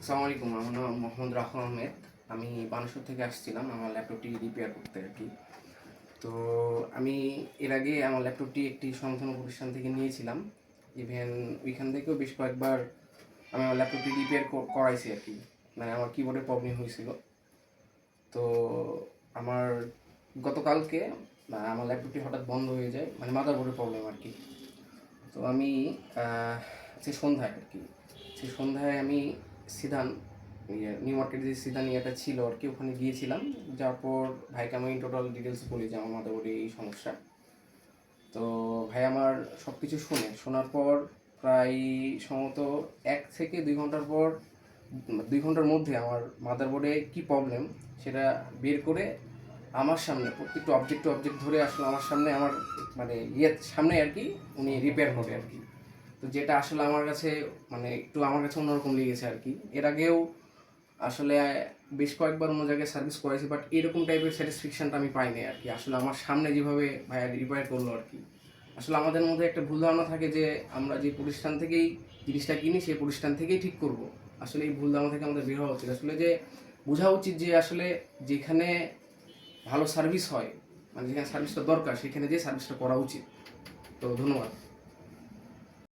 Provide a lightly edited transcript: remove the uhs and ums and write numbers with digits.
আসসালামু আলাইকুম। আমার নাম মোহাম্মদ রাহুল আহমেদ। আমি বানেশ্বর থেকে আসছিলাম আমার ল্যাপটপটি রিপেয়ার করতে আর কি। তো আমি এর আগে আমার ল্যাপটপটি একটি স্বনামধন্য প্রতিষ্ঠান থেকে নিয়েছিলাম। ইভেন ওইখান থেকেও বেশ কয়েকবার আমি আমার ল্যাপটপটি রিপেয়ার করাইছি আর কি। মানে আমার কিবোর্ডে প্রবলেম হয়েছিল। তো আমার গতকালকে আমার ল্যাপটপটি হঠাৎ বন্ধ হয়ে যায়, মানে মাদারবোর্ডের প্রবলেম আর কি। তো আমি সেই সন্ধ্যায় আর কি, সেই সন্ধ্যায় আমি সিদান নিউ মার্কেটে যে সিদান ইয়েটা ছিল আর কি, ওখানে গিয়েছিলাম। যাওয়ার পর ভাইকে আমি টোটাল ডিটেলস বলি যে আমার মাদারবোর্ডে এই সমস্যা। তো ভাই আমার সব কিছু শোনার পর প্রায় সম্ভবত 1 থেকে 2 ঘন্টার পর 2 ঘন্টার মধ্যে আমার মাদারবোর্ডে কি প্রবলেম সেটা বের করে আমার সামনে প্রত্যেকটা অবজেক্ট ধরে আসলে আমার সামনে, আমার মানে সামনে আর কি উনি রিপেয়ার করে আর কি। তো যেটা আসলে আমার কাছে মানে একটু আমার কাছে অন্যরকম লেগেছে আর কি। এর আগেও আসলে বেশ কয়েকবার অন্য জায়গায় সার্ভিস করেছি, বাট এরকম টাইপের স্যাটিসফ্যাকশনটা আমি পাইনি আর কি। আসলে আমার সামনে যেভাবে ভাইয়া রিপেয়ার করলো আর কি, আসলে আমাদের মধ্যে একটা ভুল ধারণা থাকে যে আমরা যে প্রতিষ্ঠান থেকেই জিনিসটা কিনি সেই প্রতিষ্ঠান থেকেই ঠিক করব। আসলে এই ভুল ধারণা থেকে আমাদের বের হওয়া উচিত। আসলে যে বোঝা উচিত যে আসলে যেখানে ভালো সার্ভিস হয়, মানে যেখানে সার্ভিসটা দরকার সেখানে যে সার্ভিসটা করা উচিত। তো ধন্যবাদ।